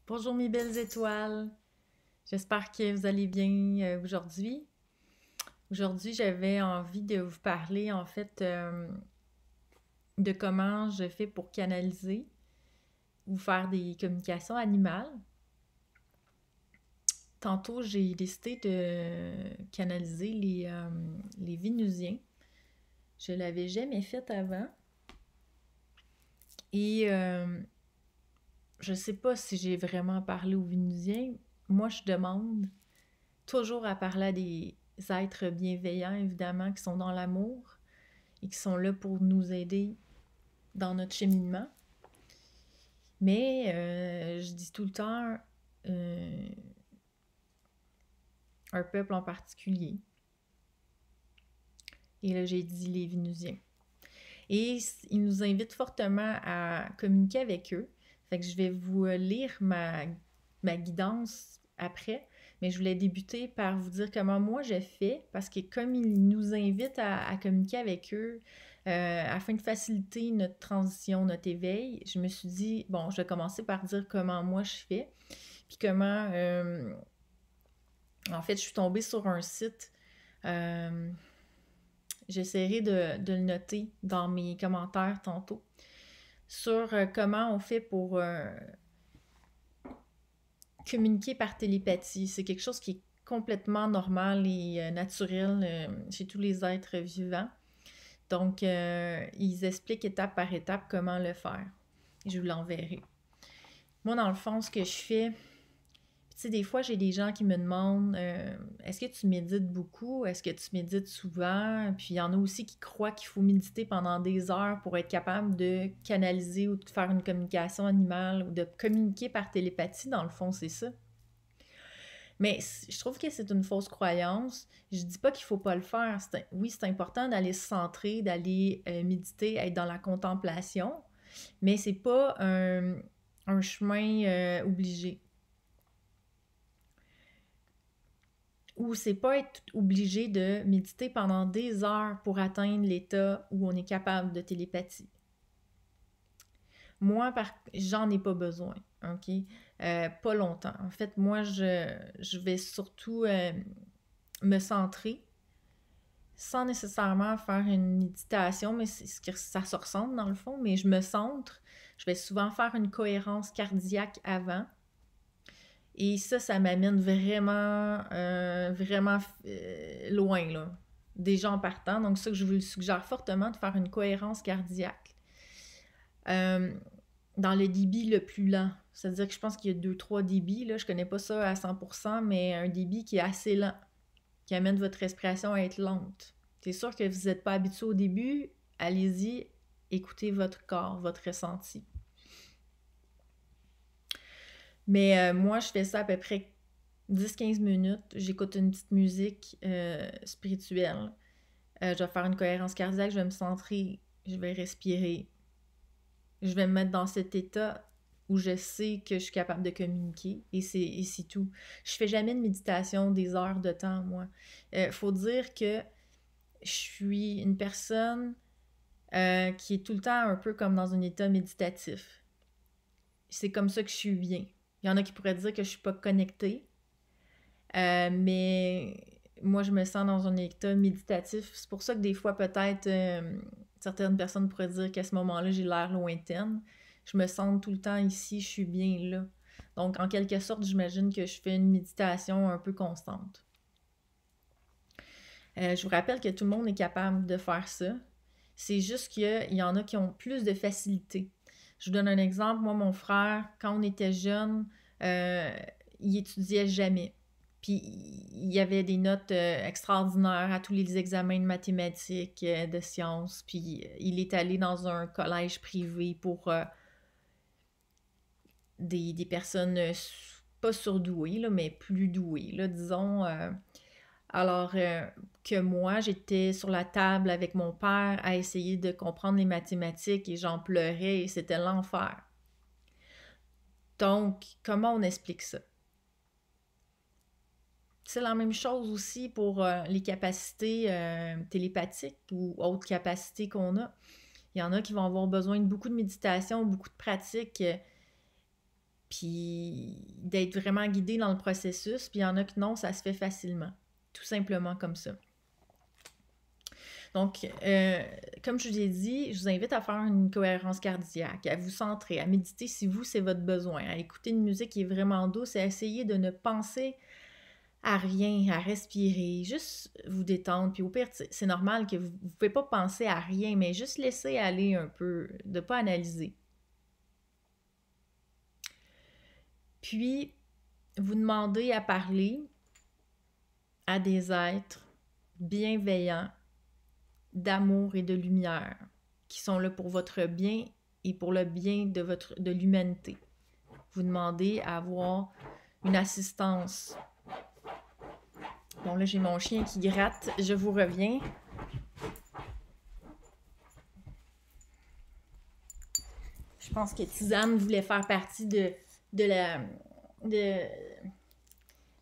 Bonjour mes belles étoiles, j'espère que vous allez bien aujourd'hui. Aujourd'hui, j'avais envie de vous parler en fait de comment je fais pour canaliser ou faire des communications animales. Tantôt, j'ai décidé de canaliser les Vénusiens. Je l'avais jamais fait avant et je sais pas si j'ai vraiment parlé aux Vénusiens. Moi, je demande toujours à parler à des êtres bienveillants, évidemment, qui sont dans l'amour et qui sont là pour nous aider dans notre cheminement. Mais je dis tout le temps euh, un peuple en particulier. Et là, j'ai dit les Vénusiens. Et ils nous invitent fortement à communiquer avec eux. Fait que je vais vous lire ma guidance après. Mais je voulais débuter par vous dire comment moi je fais, parce que comme ils nous invitent à communiquer avec eux, afin de faciliter notre transition, notre éveil, je me suis dit, bon, je vais commencer par dire comment moi je fais, puis comment, en fait, je suis tombée sur un site, euh, j'essaierai de le noter dans mes commentaires tantôt, sur comment on fait pour communiquer par télépathie. C'est quelque chose qui est complètement normal et naturel chez tous les êtres vivants. Donc, ils expliquent étape par étape comment le faire. Je vous l'enverrai. Moi, dans le fond, ce que je fais, tu sais, des fois, j'ai des gens qui me demandent est-ce que tu médites beaucoup? Est-ce que tu médites souvent? Puis il y en a aussi qui croient qu'il faut méditer pendant des heures pour être capable de canaliser ou de faire une communication animale ou de communiquer par télépathie. Dans le fond, c'est ça. Mais je trouve que c'est une fausse croyance. Je dis pas qu'il faut pas le faire. Oui, c'est important d'aller se centrer, d'aller méditer, être dans la contemplation, mais c'est pas un chemin obligé. Ou c'est pas être obligé de méditer pendant des heures pour atteindre l'état où on est capable de télépathie. Moi, j'en ai pas besoin, ok? Pas longtemps. En fait, moi, je vais surtout me centrer sans nécessairement faire une méditation, mais c'est ce que ça se ressemble dans le fond, mais je me centre. Je vais souvent faire une cohérence cardiaque avant. Et ça m'amène vraiment loin, là. Déjà en partant. Donc ça, je vous le suggère fortement de faire une cohérence cardiaque. Euh, dans le débit le plus lent. C'est-à-dire que je pense qu'il y a 2-3 débits, là. Je connais pas ça à 100%, mais un débit qui est assez lent, qui amène votre respiration à être lente. C'est sûr que vous n'êtes pas habitué au début, allez-y, écoutez votre corps, votre ressenti. Mais moi, je fais ça à peu près 10-15 minutes. J'écoute une petite musique spirituelle. Je vais faire une cohérence cardiaque, je vais me centrer, je vais respirer. Je vais me mettre dans cet état où je sais que je suis capable de communiquer et c'est tout. Je fais jamais de méditation des heures de temps, moi. Faut dire que je suis une personne qui est tout le temps un peu comme dans un état méditatif. C'est comme ça que je suis bien. Il y en a qui pourraient dire que je suis pas connectée, mais moi, je me sens dans un état méditatif. C'est pour ça que des fois, peut-être, certaines personnes pourraient dire qu'à ce moment-là, j'ai l'air lointaine. Je me sens tout le temps ici, je suis bien là. Donc, en quelque sorte, j'imagine que je fais une méditation un peu constante. Je vous rappelle que tout le monde est capable de faire ça. C'est juste qu'il y en a qui ont plus de facilité. Je vous donne un exemple. Moi, mon frère, quand on était jeune, euh, il étudiait jamais. Puis il y avait des notes extraordinaires à tous les examens de mathématiques, de sciences. Puis il est allé dans un collège privé pour des personnes pas surdouées, là, mais plus douées, là, disons. Alors que moi, j'étais sur la table avec mon père à essayer de comprendre les mathématiques et j'en pleurais et c'était l'enfer. Donc, comment on explique ça? C'est la même chose aussi pour les capacités télépathiques ou autres capacités qu'on a. Il y en a qui vont avoir besoin de beaucoup de méditation, beaucoup de pratique. puis d'être vraiment guidé dans le processus, puis il y en a que non, ça se fait facilement, tout simplement comme ça. Donc, comme je vous ai dit, je vous invite à faire une cohérence cardiaque, à vous centrer, à méditer si vous, c'est votre besoin, à écouter une musique qui est vraiment douce et à essayer de ne penser à rien, à respirer, juste vous détendre. Puis au pire, c'est normal que vous ne pouvez pas penser à rien, mais juste laisser aller un peu, de ne pas analyser. Puis, vous demandez à parler à des êtres bienveillants, d'amour et de lumière, qui sont là pour votre bien et pour le bien de l'humanité. Vous demandez à avoir une assistance. Bon, là, j'ai mon chien qui gratte. Je vous reviens. Je pense que Tisane voulait faire partie de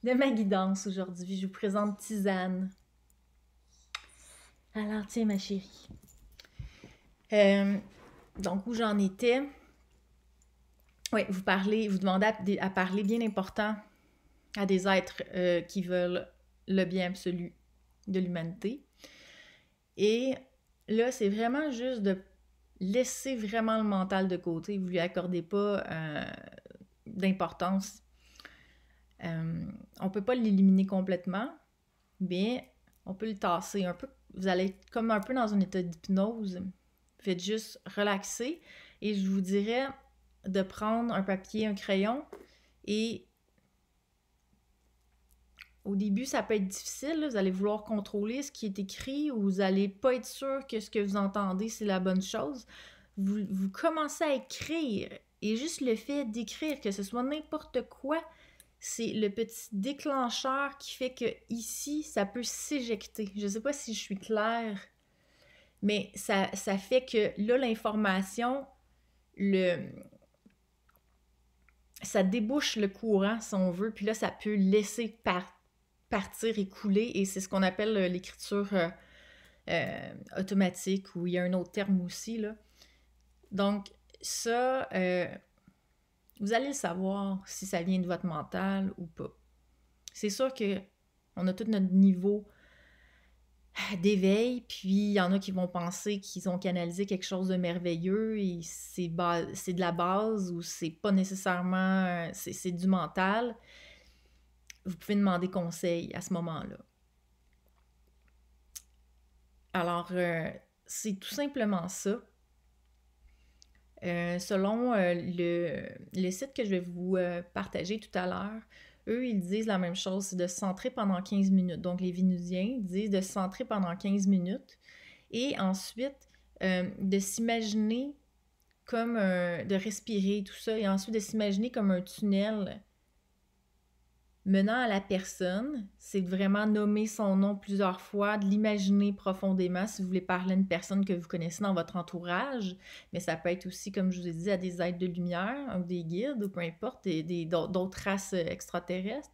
ma guidance aujourd'hui. Je vous présente Tisane. Alors, tiens, ma chérie. Donc, où j'en étais? Oui, vous demandez à parler bien important à des êtres qui veulent le bien absolu de l'humanité. Et là, c'est vraiment juste de laisser vraiment le mental de côté. Vous lui accordez pas d'importance. On peut pas l'éliminer complètement, mais on peut le tasser un peu. Vous allez être comme un peu dans un état d'hypnose. Faites juste relaxer. Et je vous dirais de prendre un papier, un crayon et au début, ça peut être difficile, là. Vous allez vouloir contrôler ce qui est écrit ou vous n'allez pas être sûr que ce que vous entendez, c'est la bonne chose. Vous commencez à écrire et juste le fait d'écrire, que ce soit n'importe quoi, c'est le petit déclencheur qui fait que ici, ça peut s'éjecter. Je ne sais pas si je suis claire, mais ça fait que là, l'information, ça débouche le courant, si on veut, puis là, ça peut laisser partir et couler, et c'est ce qu'on appelle l'écriture automatique, ou il y a un autre terme aussi, là. Donc, ça, vous allez le savoir si ça vient de votre mental ou pas. C'est sûr qu'on a tout notre niveau d'éveil, puis il y en a qui vont penser qu'ils ont canalisé quelque chose de merveilleux et c'est de la base ou c'est pas nécessairement... c'est du mental. Vous pouvez demander conseil à ce moment-là. Alors, c'est tout simplement ça. Selon le site que je vais vous partager tout à l'heure, eux, ils disent la même chose, c'est de se centrer pendant 15 minutes. Donc, les Vénusiens disent de se centrer pendant 15 minutes et ensuite de s'imaginer comme de respirer, tout ça, et ensuite de s'imaginer comme un tunnel menant à la personne. C'est de vraiment nommer son nom plusieurs fois, de l'imaginer profondément si vous voulez parler à une personne que vous connaissez dans votre entourage, mais ça peut être aussi, comme je vous ai dit, à des êtres de lumière, ou des guides, ou peu importe, d'autres races extraterrestres.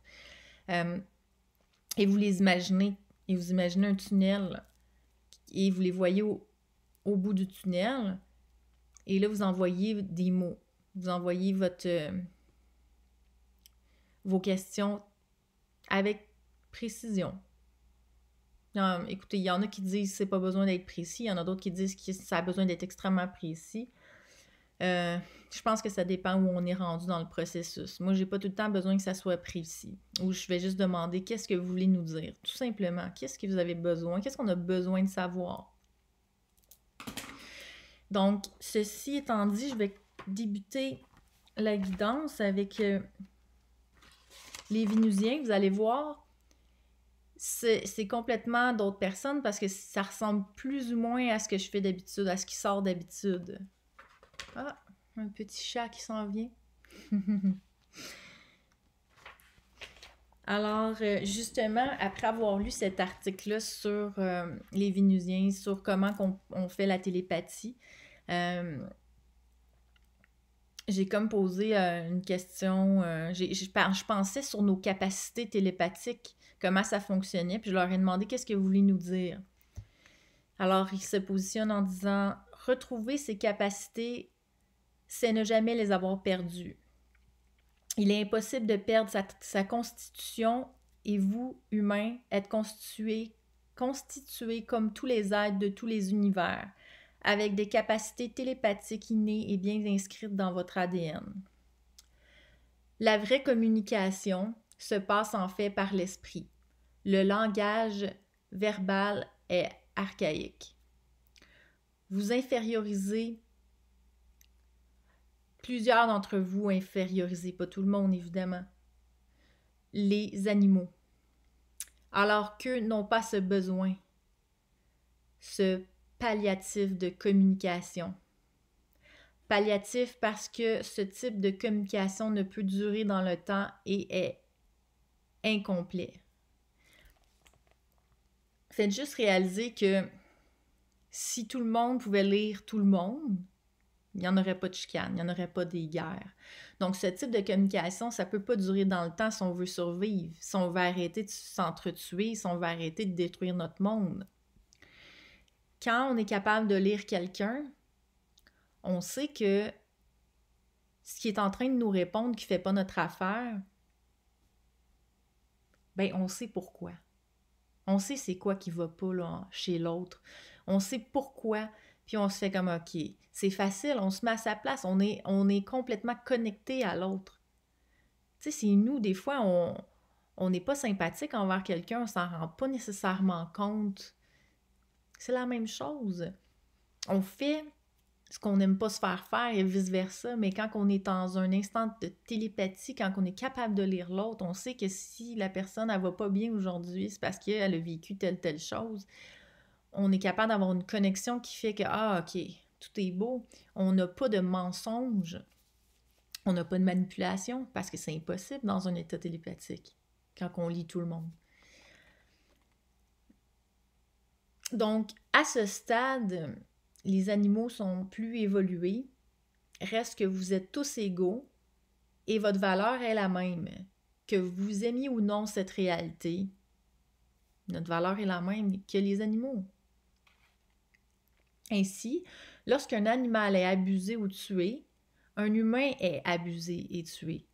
Et vous les imaginez, et vous imaginez un tunnel, et vous les voyez au bout du tunnel, et là, vous envoyez des mots. Vous envoyez vos questions avec précision. Écoutez, il y en a qui disent que c'est pas besoin d'être précis, il y en a d'autres qui disent que ça a besoin d'être extrêmement précis. Je pense que ça dépend où on est rendu dans le processus. Moi, j'ai pas tout le temps besoin que ça soit précis. Ou je vais juste demander qu'est-ce que vous voulez nous dire. Tout simplement, qu'est-ce que vous avez besoin? Qu'est-ce qu'on a besoin de savoir? Donc, ceci étant dit, je vais débuter la guidance avec les Vénusiens. Vous allez voir, c'est complètement d'autres personnes parce que ça ressemble plus ou moins à ce que je fais d'habitude, à ce qui sort d'habitude. Ah, un petit chat qui s'en vient. Alors, justement, après avoir lu cet article-là sur les Vénusiens, sur comment on fait la télépathie, j'ai comme posé une question. Je pensais sur nos capacités télépathiques, comment ça fonctionnait, puis je leur ai demandé qu'est-ce que vous voulez nous dire. Alors, ils se positionnent en disant « Retrouver ces capacités, c'est ne jamais les avoir perdues. Il est impossible de perdre sa constitution et vous, humains, êtes constitués comme tous les êtres de tous les univers, avec des capacités télépathiques innées et bien inscrites dans votre ADN. La vraie communication se passe en fait par l'esprit. Le langage verbal est archaïque. Vous infériorisez, plusieurs d'entre vous infériorisez, pas tout le monde évidemment, les animaux, alors qu'eux n'ont pas ce besoin, ce palliatif de communication. Palliatif parce que ce type de communication ne peut durer dans le temps et est incomplet. Faites juste réaliser que si tout le monde pouvait lire tout le monde, il n'y en aurait pas de chicane, il n'y en aurait pas des guerres. Donc, ce type de communication, ça ne peut pas durer dans le temps si on veut survivre, si on veut arrêter de s'entretuer, si on veut arrêter de détruire notre monde. Quand on est capable de lire quelqu'un, on sait que ce qui est en train de nous répondre qui ne fait pas notre affaire, ben on sait pourquoi. On sait c'est quoi qui ne va pas là, chez l'autre. On sait pourquoi, puis on se fait comme « OK ». C'est facile, on se met à sa place, on est complètement connecté à l'autre. Tu sais, c'est nous, des fois, on n'est pas sympathique envers quelqu'un, on ne s'en rend pas nécessairement compte. C'est la même chose. On fait ce qu'on n'aime pas se faire faire et vice-versa, mais quand on est dans un instant de télépathie, quand on est capable de lire l'autre, on sait que si la personne ne va pas bien aujourd'hui, c'est parce qu'elle a vécu telle chose. On est capable d'avoir une connexion qui fait que, ah, OK, tout est beau. On n'a pas de mensonge. On n'a pas de manipulation parce que c'est impossible dans un état télépathique quand on lit tout le monde. Donc, à ce stade, les animaux sont plus évolués. Reste que vous êtes tous égaux et votre valeur est la même. Que vous aimiez ou non cette réalité, notre valeur est la même que les animaux. Ainsi, lorsqu'un animal est abusé ou tué, un humain est abusé et tué.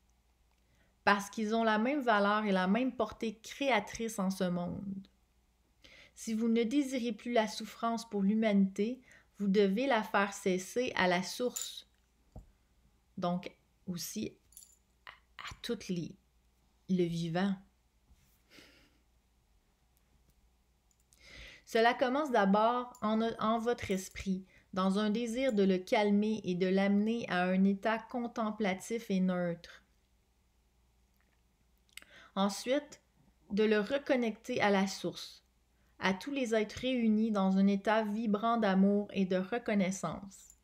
Parce qu'ils ont la même valeur et la même portée créatrice en ce monde. Si vous ne désirez plus la souffrance pour l'humanité, vous devez la faire cesser à la source. Donc, aussi à tout le vivant. Cela commence d'abord en votre esprit, dans un désir de le calmer et de l'amener à un état contemplatif et neutre. Ensuite, de le reconnecter à la source, à tous les êtres réunis dans un état vibrant d'amour et de reconnaissance.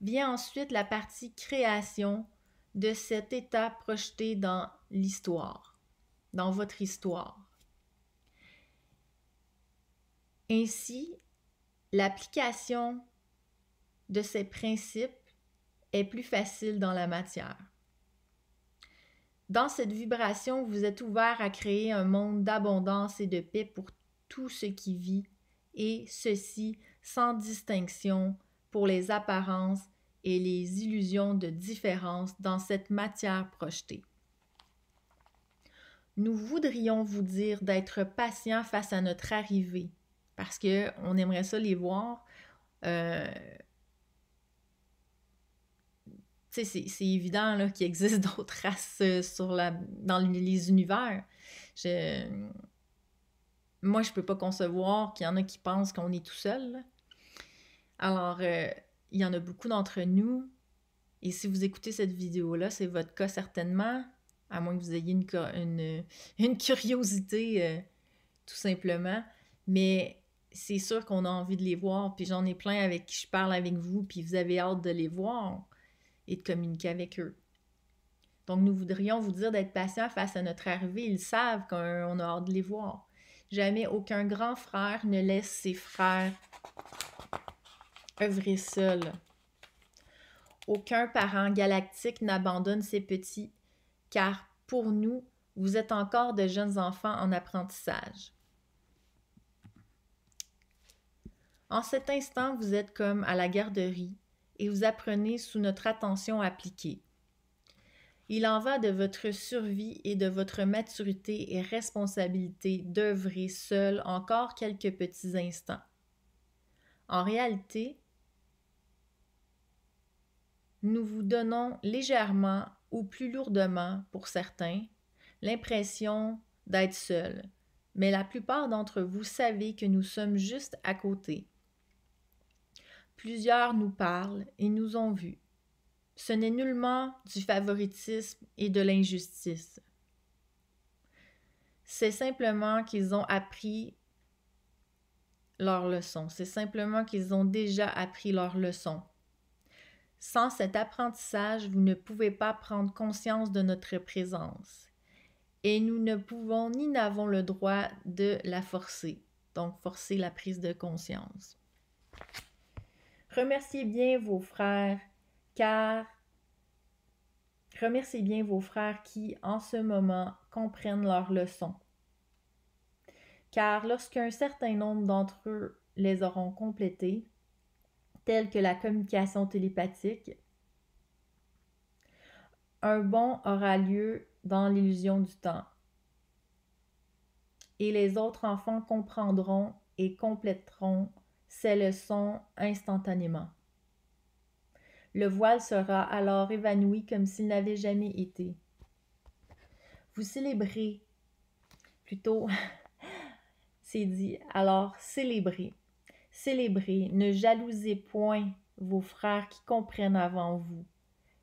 Vient ensuite la partie création de cet état projeté dans l'histoire, dans votre histoire. Ainsi, l'application de ces principes est plus facile dans la matière. Dans cette vibration, vous êtes ouvert à créer un monde d'abondance et de paix pour tout ce qui vit, et ceci sans distinction pour les apparences et les illusions de différence dans cette matière projetée. Nous voudrions vous dire d'être patient face à notre arrivée, parce qu'on aimerait ça les voir. C'est évident là, qu'il existe d'autres races dans les univers. Moi, je peux pas concevoir qu'il y en a qui pensent qu'on est tout seul. Là. Alors, il y en a beaucoup d'entre nous. Et si vous écoutez cette vidéo-là, c'est votre cas certainement, à moins que vous ayez une curiosité, tout simplement. Mais c'est sûr qu'on a envie de les voir. Puis j'en ai plein avec qui je parle avec vous, puis vous avez hâte de les voir et de communiquer avec eux. Donc, nous voudrions vous dire d'être patient face à notre arrivée. Ils savent qu'on a hâte de les voir. Jamais aucun grand frère ne laisse ses frères œuvrer seuls. Aucun parent galactique n'abandonne ses petits, car pour nous, vous êtes encore de jeunes enfants en apprentissage. En cet instant, vous êtes comme à la garderie et vous apprenez sous notre attention appliquée. Il en va de votre survie et de votre maturité et responsabilité d'œuvrer seul encore quelques petits instants. En réalité, nous vous donnons légèrement ou plus lourdement, pour certains, l'impression d'être seuls, mais la plupart d'entre vous savez que nous sommes juste à côté. Plusieurs nous parlent et nous ont vus. Ce n'est nullement du favoritisme et de l'injustice. C'est simplement qu'ils ont appris leur leçon. C'est simplement qu'ils ont déjà appris leur leçon. Sans cet apprentissage, vous ne pouvez pas prendre conscience de notre présence. Et nous ne pouvons ni n'avons le droit de la forcer. Donc, forcer la prise de conscience. Remerciez bien vos frères, remerciez bien vos frères qui, en ce moment, comprennent leur leçon. Car lorsqu'un certain nombre d'entre eux les auront complétés, tels que la communication télépathique, un bond aura lieu dans l'illusion du temps. Et les autres enfants comprendront et compléteront ces leçons instantanément. Le voile sera alors évanoui comme s'il n'avait jamais été. Vous célébrez, plutôt, c'est dit, alors célébrez. Célébrez, ne jalousez point vos frères qui comprennent avant vous,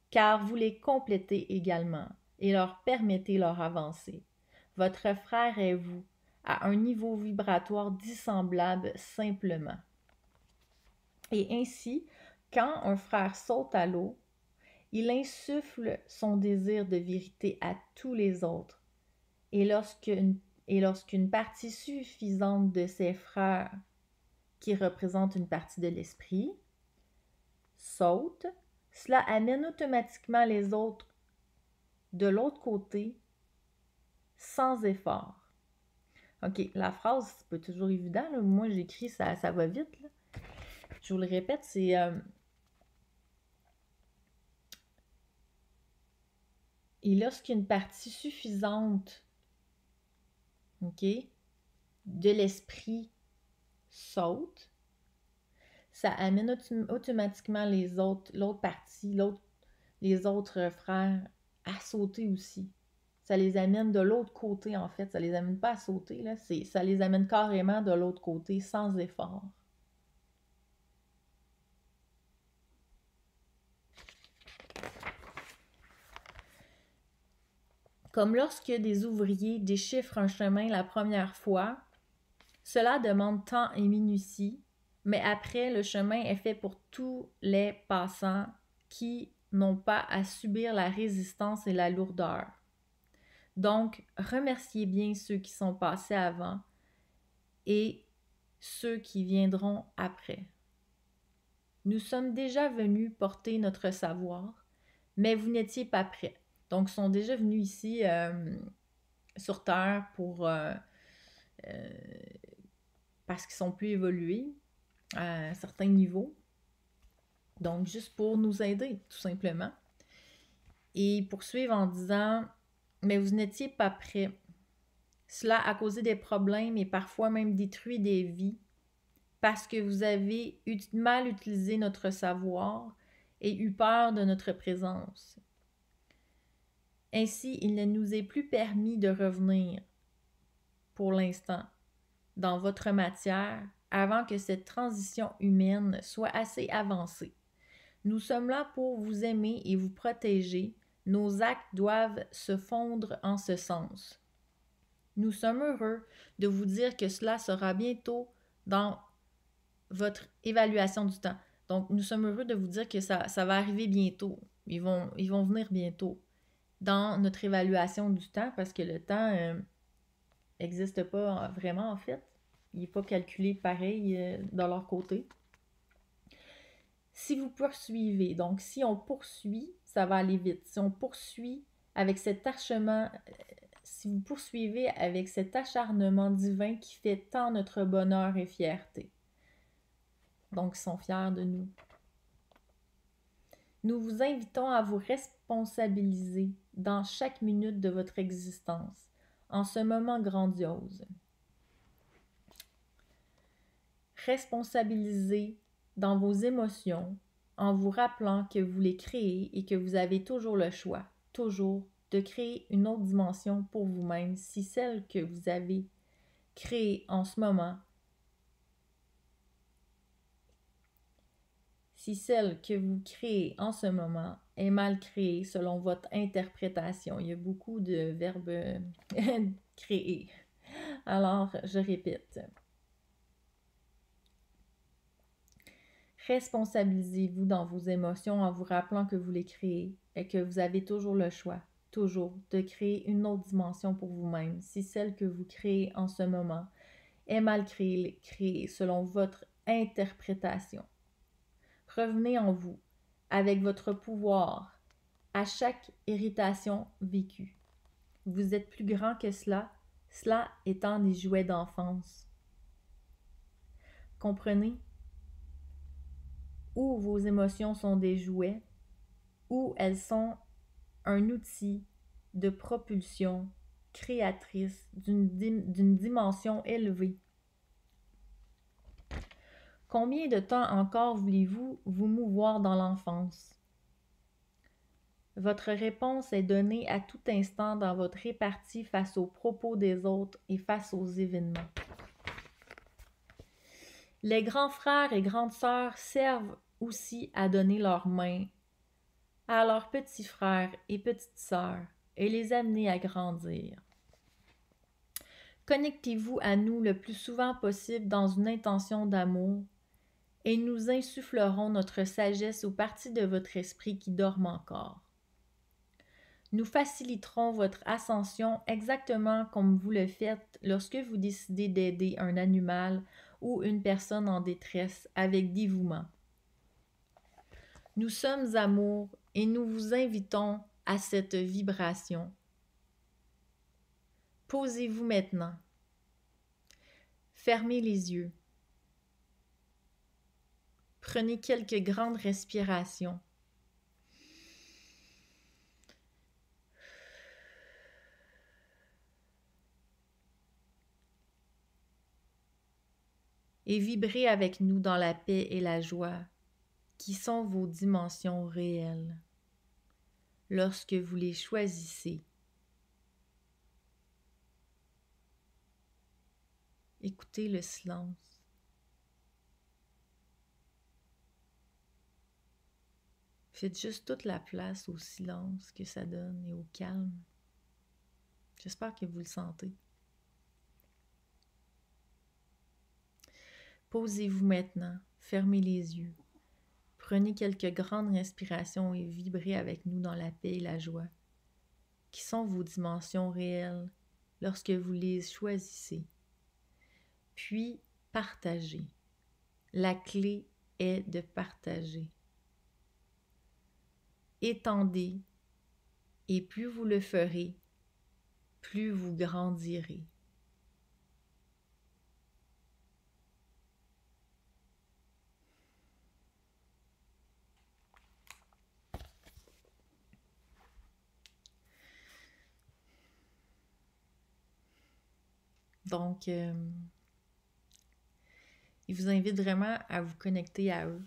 car vous les complétez également et leur permettez leur avancée. Votre frère est vous, à un niveau vibratoire dissemblable simplement. Et ainsi, quand un frère saute à l'eau, il insuffle son désir de vérité à tous les autres. Et lorsqu'une partie suffisante de ses frères, qui représente une partie de l'esprit, saute, cela amène automatiquement les autres de l'autre côté sans effort. OK, la phrase, c'est pas toujours évident. Là. Moi, j'écris, ça va vite. Là. Je vous le répète, c'est... Et lorsqu'une partie suffisante, OK, de l'esprit saute, ça amène automatiquement l'autre partie, les autres frères à sauter aussi. Ça les amène de l'autre côté, en fait. Ça les amène pas à sauter, là. Ça les amène carrément de l'autre côté, sans effort. Comme lorsque des ouvriers déchiffrent un chemin la première fois, cela demande temps et minutie, mais après, le chemin est fait pour tous les passants qui n'ont pas à subir la résistance et la lourdeur. Donc, remerciez bien ceux qui sont passés avant et ceux qui viendront après. Nous sommes déjà venus porter notre savoir, mais vous n'étiez pas prêts. Donc, ils sont déjà venus ici sur Terre parce qu'ils sont plus évolués à un certain niveau. Donc, juste pour nous aider, tout simplement. Et ils poursuivent en disant « Mais vous n'étiez pas prêts. Cela a causé des problèmes et parfois même détruit des vies parce que vous avez mal utilisé notre savoir et eu peur de notre présence. Ainsi, il ne nous est plus permis de revenir, pour l'instant, dans votre matière avant que cette transition humaine soit assez avancée. Nous sommes là pour vous aimer et vous protéger. Nos actes doivent se fondre en ce sens. Nous sommes heureux de vous dire que cela sera bientôt dans votre évaluation du temps. Donc, nous sommes heureux de vous dire que ça va arriver bientôt. Ils vont venir bientôt dans notre évaluation du temps parce que le temps n'existe pas vraiment en fait. Il n'est pas calculé pareil de leur côté. Si vous poursuivez, donc si on poursuit, ça va aller vite. Si on poursuit avec cet si vous poursuivez avec cet acharnement divin qui fait tant notre bonheur et fierté. Donc, ils sont fiers de nous. Nous vous invitons à vous responsabiliser dans chaque minute de votre existence, en ce moment grandiose. Responsabiliser dans vos émotions en vous rappelant que vous les créez et que vous avez toujours le choix, toujours, de créer une autre dimension pour vous-même si celle que vous avez créée en ce moment, si celle que vous créez en ce moment est mal créée selon votre interprétation. Il y a beaucoup de verbes créer. Alors, je répète. Responsabilisez-vous dans vos émotions en vous rappelant que vous les créez et que vous avez toujours le choix, toujours, de créer une autre dimension pour vous-même si celle que vous créez en ce moment est mal créée selon votre interprétation. Revenez en vous avec votre pouvoir à chaque irritation vécue. Vous êtes plus grand que cela, cela étant des jouets d'enfance. Comprenez? Ou vos émotions sont des jouets, ou elles sont un outil de propulsion créatrice d'une dimension élevée. Combien de temps encore voulez-vous vous mouvoir dans l'enfance? Votre réponse est donnée à tout instant dans votre répartie face aux propos des autres et face aux événements. Les grands frères et grandes sœurs servent aussi à donner leurs mains à leurs petits frères et petites sœurs et les amener à grandir. Connectez-vous à nous le plus souvent possible dans une intention d'amour et nous insufflerons notre sagesse aux parties de votre esprit qui dorment encore. Nous faciliterons votre ascension exactement comme vous le faites lorsque vous décidez d'aider un animal ou une personne en détresse avec dévouement. Nous sommes amour et nous vous invitons à cette vibration. Posez-vous maintenant. Fermez les yeux. Prenez quelques grandes respirations. Et vibrez avec nous dans la paix et la joie, qui sont vos dimensions réelles, lorsque vous les choisissez. Écoutez le silence. Faites juste toute la place au silence que ça donne et au calme. J'espère que vous le sentez. Posez-vous maintenant, fermez les yeux. Prenez quelques grandes respirations et vibrez avec nous dans la paix et la joie, qui sont vos dimensions réelles lorsque vous les choisissez. Puis, partagez. La clé est de partager. Étendez, et plus vous le ferez, plus vous grandirez. Donc, il vous invite vraiment à vous connecter à eux.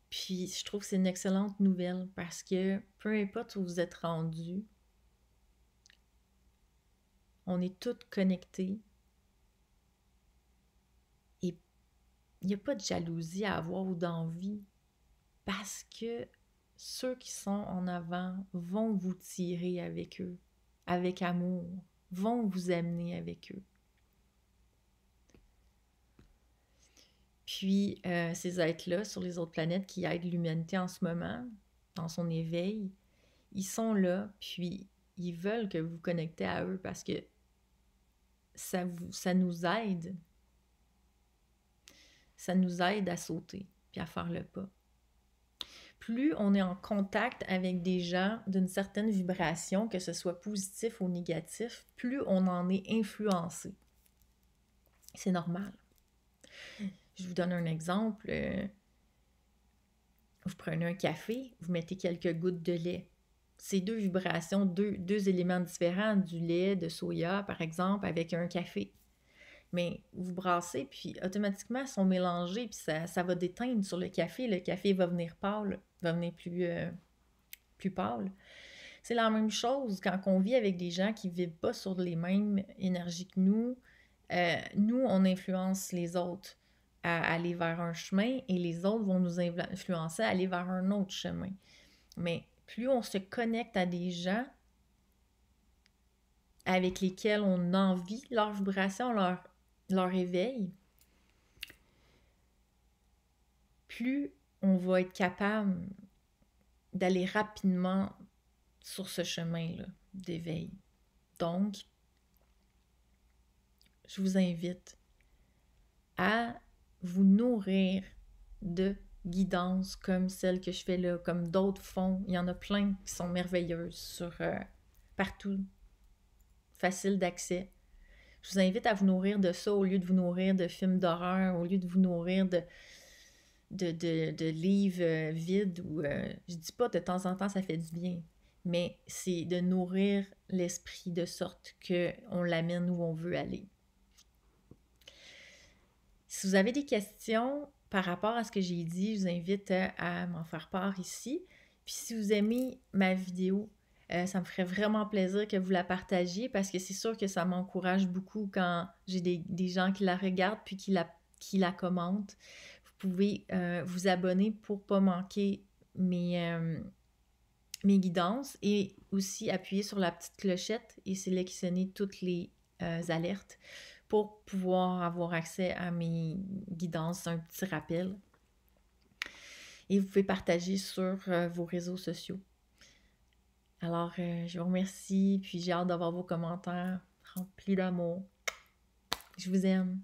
Puis, je trouve que c'est une excellente nouvelle parce que peu importe où vous êtes rendu, on est toutes connectées et il n'y a pas de jalousie à avoir ou d'envie parce que ceux qui sont en avant vont vous tirer avec eux, avec amour, vont vous amener avec eux. Puis, ces êtres-là sur les autres planètes qui aident l'humanité en ce moment, dans son éveil, ils sont là, puis ils veulent que vous vous connectez à eux parce que ça nous aide. Ça nous aide à sauter, puis à faire le pas. Plus on est en contact avec des gens d'une certaine vibration, que ce soit positif ou négatif, plus on en est influencé. C'est normal. Je vous donne un exemple. vous prenez un café, vous mettez quelques gouttes de lait. C'est deux vibrations, deux éléments différents, du lait, de soya, par exemple, avec un café. Mais vous brassez, puis automatiquement, ils sont mélangés, puis ça va déteindre sur le café. Le café va venir pâle, va venir plus pâle. C'est la même chose quand on vit avec des gens qui ne vivent pas sur les mêmes énergies que nous. Nous, on influence les autres à aller vers un chemin et les autres vont nous influencer à aller vers un autre chemin. Mais plus on se connecte à des gens avec lesquels on envie leur vibration, leur éveil, plus on va être capable d'aller rapidement sur ce chemin-là d'éveil. Donc, je vous invite à vous nourrir de guidance comme celle que je fais là, comme d'autres font. Il y en a plein qui sont merveilleuses sur partout, facile d'accès. Je vous invite à vous nourrir de ça au lieu de vous nourrir de films d'horreur, au lieu de vous nourrir de livres vides. Je dis pas de temps en temps ça fait du bien, mais c'est de nourrir l'esprit de sorte qu'on l'amène où on veut aller. Si vous avez des questions par rapport à ce que j'ai dit, je vous invite à m'en faire part ici. Puis si vous aimez ma vidéo, ça me ferait vraiment plaisir que vous la partagiez parce que c'est sûr que ça m'encourage beaucoup quand j'ai des gens qui la regardent puis qui la commentent. Vous pouvez vous abonner pour ne pas manquer mes guidances et aussi appuyer sur la petite clochette et sélectionner toutes les alertes pour pouvoir avoir accès à mes guidances, un petit rappel. Et vous pouvez partager sur vos réseaux sociaux. Alors, je vous remercie, puis j'ai hâte d'avoir vos commentaires remplis d'amour. Je vous aime.